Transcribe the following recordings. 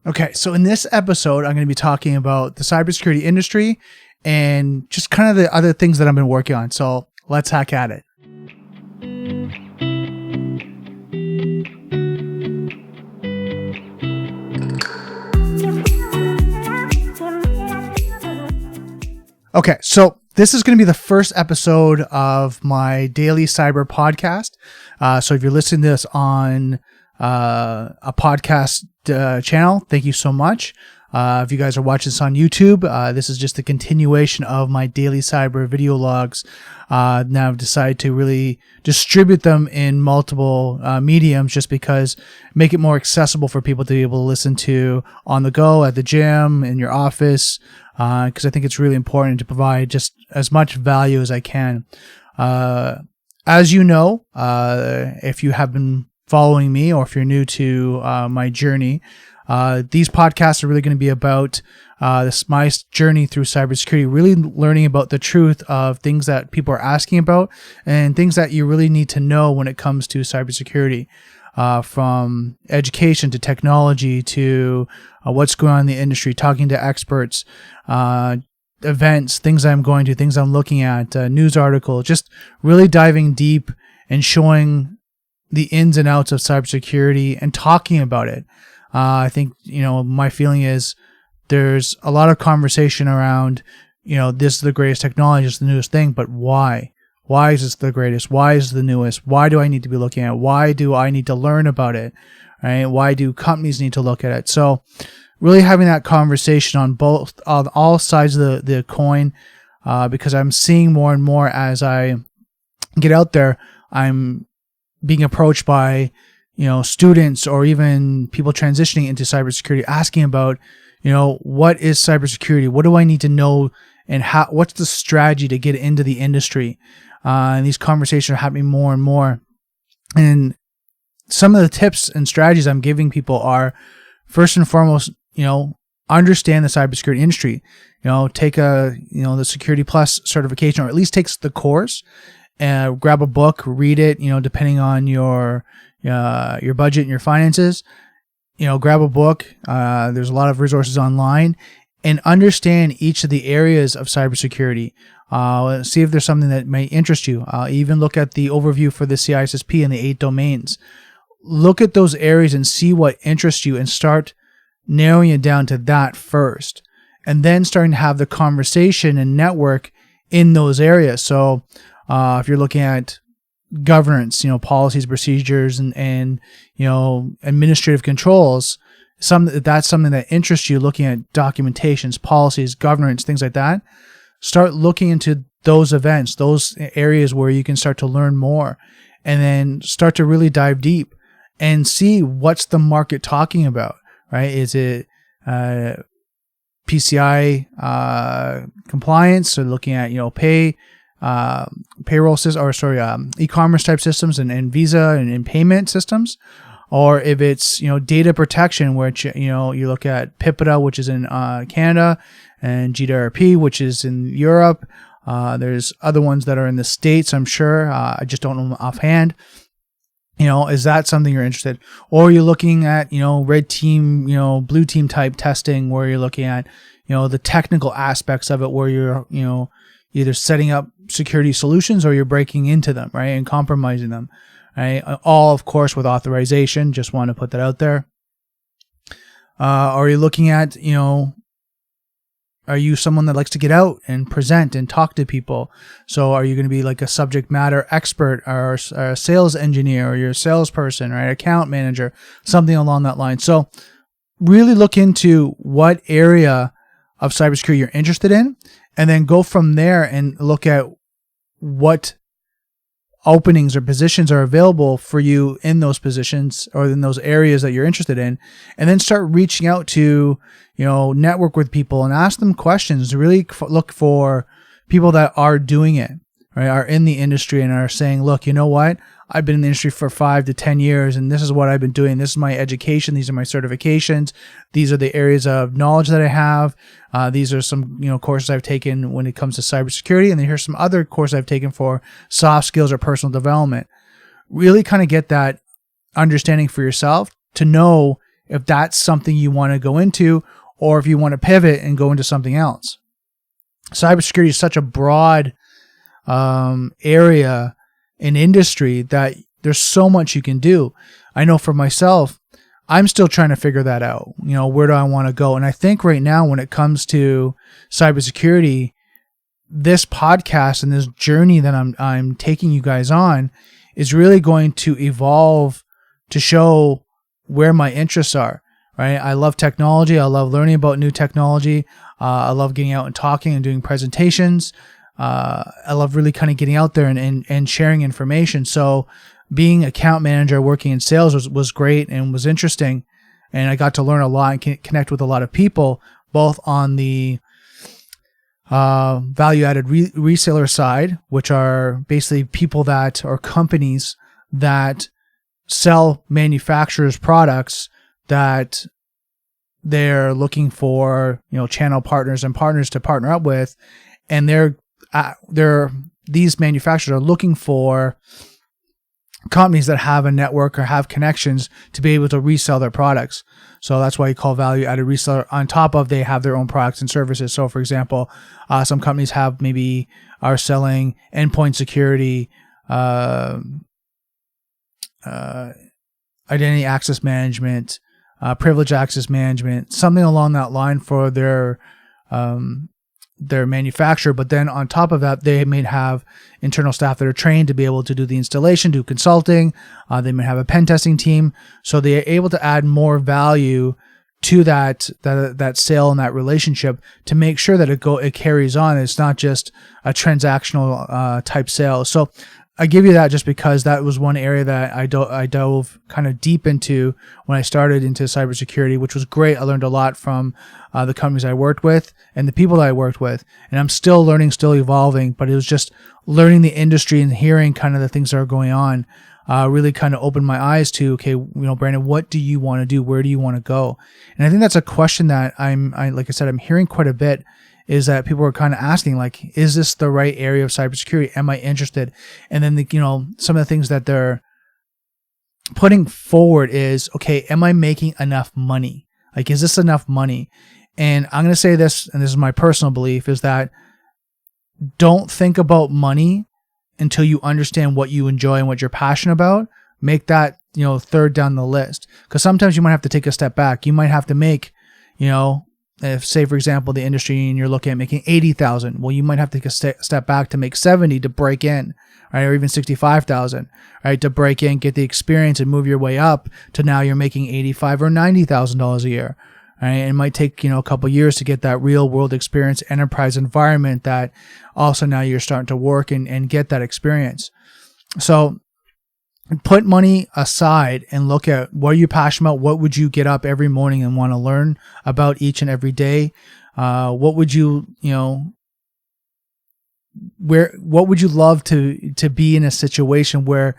Okay, so in this episode, I'm going to be talking about the cybersecurity industry and just kind of the other things that I've been working on. So let's hack at it. Okay, so this is going to be the first episode of my DailyCyber Podcast. So if you're listening to this on a podcast channel, thank you so much. If you guys are watching this on YouTube, this is just a continuation of my DailyCyber video logs. Now I've decided to really distribute them in multiple mediums just because make it more accessible for people to be able to listen to on the go, at the gym, in your office, because I think it's really important to provide just as much value as I can. As you know, if you have been following me or if you're new to my journey, these podcasts are really going to be about my journey through cybersecurity, really learning about the truth of things that people are asking about and things that you really need to know when it comes to cybersecurity, from education to technology to what's going on in the industry, talking to experts, events, things I'm going to, things I'm looking at, news articles, just really diving deep and showing the ins and outs of cybersecurity and talking about it. I think, my feeling is there's a lot of conversation around, this is the greatest technology, it's the newest thing, but why? Why is this the greatest? Why is it the newest? Why do I need to be looking at it? Why do I need to learn about it? Right? Why do companies need to look at it? So really having that conversation on all sides of the coin, because I'm seeing more and more as I get out there, I'm being approached by students or even people transitioning into cybersecurity, asking about, what is cybersecurity? What do I need to know? And what's the strategy to get into the industry? And these conversations are happening more and more. And some of the tips and strategies I'm giving people are, first and foremost, understand the cybersecurity industry. Take the Security Plus certification, or at least take the course, and grab a book, read it, depending on your budget and your finances. Grab a book. There's a lot of resources online, and understand each of the areas of cybersecurity. See if there's something that may interest you. Even look at the overview for the CISSP and the 8 domains. Look at those areas and see what interests you, and start narrowing it down to that first, and then starting to have the conversation and network in those areas. So if you're looking at governance, policies, procedures, and administrative controls, that's something that interests you, looking at documentations, policies, governance, things like that, start looking into those events, those areas where you can start to learn more, and then start to really dive deep and see what's the market talking about, right? Is it PCI compliance, so looking at payroll systems, e-commerce type systems and Visa and payment systems, or if it's data protection, which you look at PIPEDA, which is in Canada, and GDRP, which is in Europe. There's other ones that are in the States, I'm sure. I just don't know them offhand. Is that something you're interested in? Or you're looking at, red team, blue team type testing, where you're looking at, the technical aspects of it, where you're, either setting up security solutions or you're breaking into them, right, and compromising them, right? All, of course, with authorization. Just want to put that out there. Are you looking at, are you someone that likes to get out and present and talk to people? So are you going to be like a subject matter expert, or a sales engineer, or you're a salesperson, right? Account manager, something along that line. So really look into what area of cybersecurity you're interested in, and then go from there and look at what openings or positions are available for you in those positions or in those areas that you're interested in, and then start reaching out to, network with people and ask them questions. Really look for people that are doing it, right? Are in the industry and are saying, look, you know what? I've been in the industry for 5 to 10 years, and this is what I've been doing. This is my education. These are my certifications. These are the areas of knowledge that I have. These are some, courses I've taken when it comes to cybersecurity, and then here's some other courses I've taken for soft skills or personal development. Really kind of get that understanding for yourself to know if that's something you want to go into, or if you want to pivot and go into something else. Cybersecurity is such a broad area in industry that there's so much you can do. I know for myself, I'm still trying to figure that out. Where do I want to go? And I think right now, when it comes to cybersecurity, this podcast and this journey that I'm taking you guys on is really going to evolve to show where my interests are. Right? I love technology. I love learning about new technology. I love getting out and talking and doing presentations. I love really kind of getting out there and sharing information. So being account manager, working in sales was great and was interesting. And I got to learn a lot and connect with a lot of people, both on the value-added reseller side, which are basically people that are companies that sell manufacturers products that they're looking for, channel partners and partners to partner up with. And these manufacturers are looking for companies that have a network or have connections to be able to resell their products. So that's why you call value-added reseller. On top of, they have their own products and services. So for example, some companies are selling endpoint security, identity access management, privilege access management, something along that line for their manufacturer. But then on top of that, they may have internal staff that are trained to be able to do the installation, do consulting. They may have a pen testing team. So they are able to add more value to that sale and that relationship to make sure that it carries on. It's not just a transactional type sale. So I give you that just because that was one area that I dove kind of deep into when I started into cybersecurity, which was great. I learned a lot from the companies I worked with and the people that I worked with. And I'm still learning, still evolving, but it was just learning the industry and hearing kind of the things that are going on really kind of opened my eyes to, okay, Brandon, what do you want to do? Where do you want to go? And I think that's a question that like I said, I'm hearing quite a bit, is that people are kind of asking, like, is this the right area of cybersecurity? Am I interested? And then, some of the things that they're putting forward is, okay, am I making enough money? Like, is this enough money? And I'm going to say this, and this is my personal belief, is that don't think about money until you understand what you enjoy and what you're passionate about. Make that, third down the list. Because sometimes you might have to take a step back. You might have to make, if, say, for example, the industry and you're looking at making 80,000, well, you might have to take a step back to make 70 to break in, right? Or even 65,000, right? To break in, get the experience and move your way up to now you're making $85,000 or $90,000 a year, right? And it might take, a couple years to get that real world experience, enterprise environment that also now you're starting to work and get that experience. So put money aside and look at what are you passionate about. What would you get up every morning and want to learn about each and every day? What would you, what would you love to be in a situation where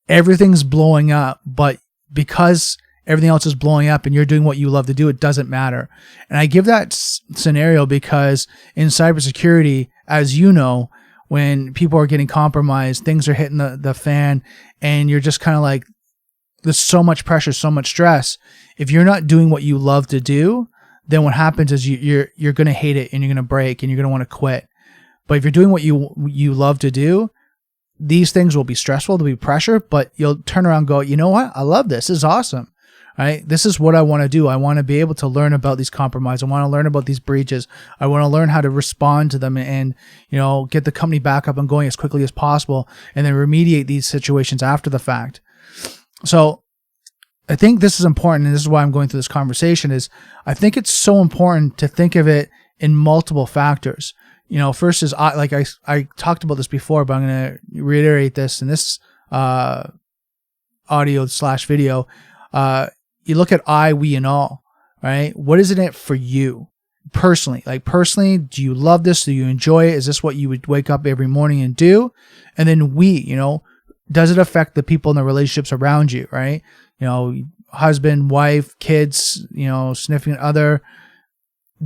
everything's blowing up, but because everything else is blowing up and you're doing what you love to do, it doesn't matter. And I give that scenario because in cybersecurity, as you know, when people are getting compromised, things are hitting the fan, and you're just kind of like, there's so much pressure, so much stress. If you're not doing what you love to do, then what happens is you're going to hate it and you're going to break and you're going to want to quit. But if you're doing what you love to do, these things will be stressful, there'll be pressure, but you'll turn around and go, you know what? I love this. This is awesome. Right? This is what I want to do. I want to be able to learn about these compromises. I want to learn about these breaches. I want to learn how to respond to them and get the company back up and going as quickly as possible, and then remediate these situations after the fact. So I think this is important, and this is why I'm going through this conversation, is I think it's so important to think of it in multiple factors. First is, I talked about this before, but I'm going to reiterate this in this audio/video. You look at I, we, and all, right? What is in it for you personally? Like personally, do you love this? Do you enjoy it? Is this what you would wake up every morning and do? And then we, does it affect the people in the relationships around you, right? Husband, wife, kids, significant other.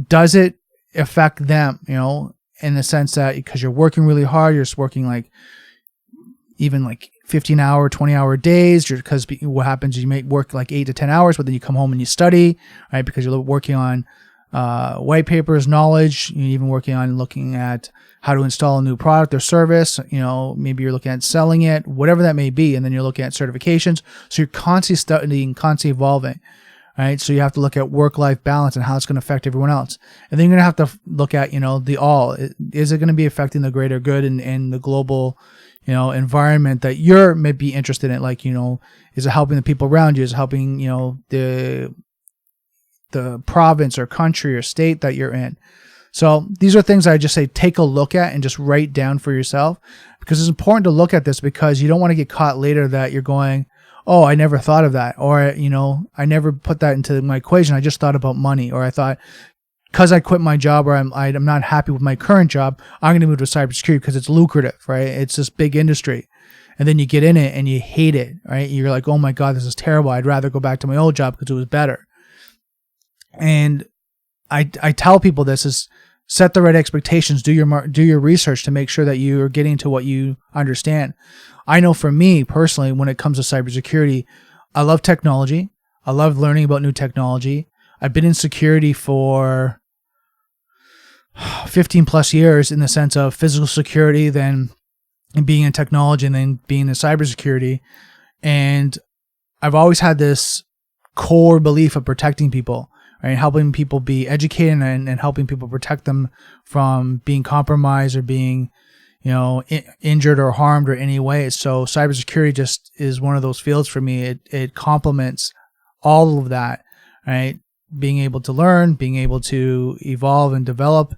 Does it affect them, in the sense that because you're working really hard, you're just working even 15-hour, 20-hour days, because what happens is you may work like 8 to 10 hours, but then you come home and you study, right? Because you're working on white papers, knowledge, you're even working on looking at how to install a new product or service. Maybe you're looking at selling it, whatever that may be. And then you're looking at certifications. So you're constantly studying, constantly evolving, right? So you have to look at work-life balance and how it's going to affect everyone else. And then you're going to have to look at, the all. Is it going to be affecting the greater good and the global, environment that you're maybe interested in? Like, is it helping the people around you? Is it helping, the province or country or state that you're in? So these are things I just say, take a look at and just write down for yourself, because it's important to look at this, because you don't want to get caught later that you're going, oh, I never thought of that. Or, I never put that into my equation. I just thought about money. Or I thought, because I quit my job, or I'm not happy with my current job, I'm going to move to cybersecurity because it's lucrative, right? It's this big industry. And then you get in it and you hate it, right? You're like, oh my God, this is terrible. I'd rather go back to my old job because it was better. And I tell people this is, set the right expectations, do your research to make sure that you are getting to what you understand. I know for me personally, when it comes to cybersecurity, I love technology. I love learning about new technology. I've been in security for 15 plus years in the sense of physical security, then being in technology, and then being in cybersecurity. And I've always had this core belief of protecting people, right? Helping people be educated and helping people protect them from being compromised or being, injured or harmed or any way. So cybersecurity just is one of those fields for me. It complements all of that, right? Being able to learn, being able to evolve and develop,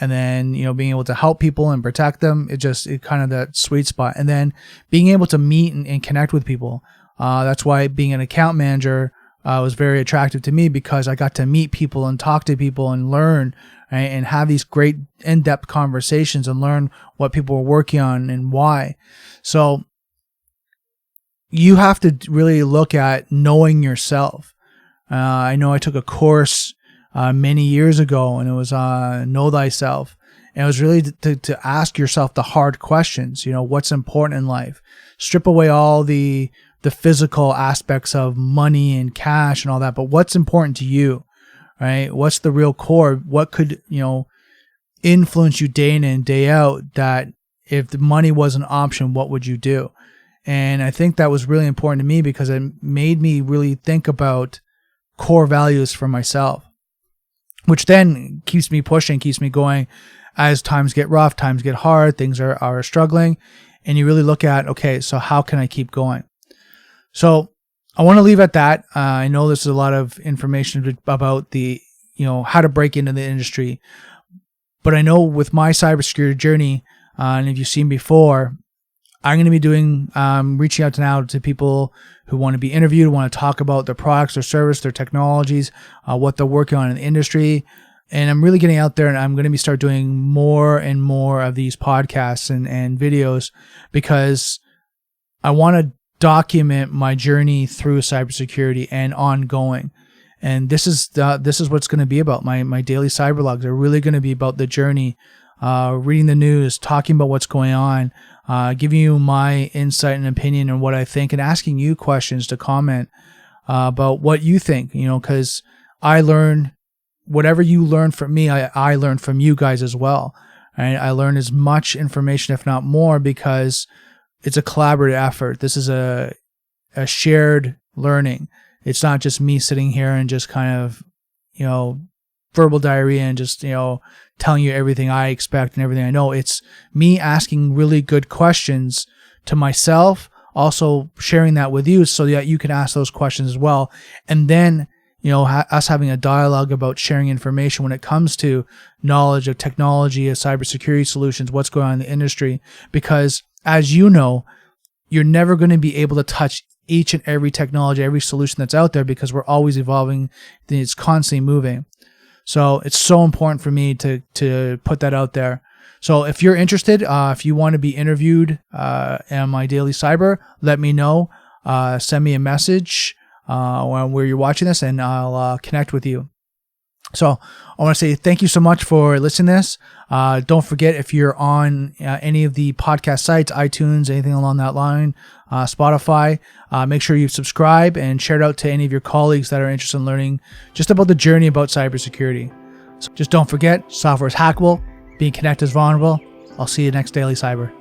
and then, being able to help people and protect them. It kind of that sweet spot. And then being able to meet and connect with people. That's why being an account manager was very attractive to me, because I got to meet people and talk to people and learn, right? And have these great in-depth conversations and learn what people were working on and why. So you have to really look at knowing yourself. I know I took a course many years ago, and it was Know Thyself. And it was really to ask yourself the hard questions, what's important in life. Strip away all the physical aspects of money and cash and all that, but what's important to you, right? What's the real core? What could, influence you day in and day out, that if the money was an option, what would you do? And I think that was really important to me, because it made me really think about core values for myself, which then keeps me pushing, keeps me going as times get rough, times get hard, things are struggling. And you really look at, okay, so how can I keep going? So I want to leave at that. I know this is a lot of information about the, how to break into the industry, but I know with my cybersecurity journey, and if you've seen before, I'm going to be doing, reaching out to people who want to be interviewed, want to talk about their products, their service, their technologies, what they're working on in the industry. And I'm really getting out there, and I'm going to start doing more and more of these podcasts and videos, because I want to document my journey through cybersecurity and ongoing. And this is what's going to be about. My daily cyber logs are really going to be about the journey, reading the news, talking about what's going on, giving you my insight and opinion on what I think, and asking you questions to comment about what you think, because I learn whatever you learn from me, I learn from you guys as well. Right? I learn as much information, if not more, because it's a collaborative effort. This is a shared learning. It's not just me sitting here and just kind of, verbal diarrhea and just, telling you everything I expect and everything I know. It's me asking really good questions to myself, also sharing that with you so that you can ask those questions as well. And then, us having a dialogue about sharing information when it comes to knowledge of technology, of cybersecurity solutions, what's going on in the industry. Because as you know, you're never going to be able to touch each and every technology, every solution that's out there, because we're always evolving. It's constantly moving. So it's so important for me to put that out there. So if you're interested, if you want to be interviewed on my Daily Cyber, let me know. Send me a message where you're watching this, and I'll connect with you. So I want to say thank you so much for listening to this. Don't forget, if you're on any of the podcast sites, iTunes, anything along that line, Spotify, make sure you subscribe and share it out to any of your colleagues that are interested in learning just about the journey about cybersecurity. So just don't forget, software is hackable, being connected is vulnerable. I'll see you next Daily Cyber.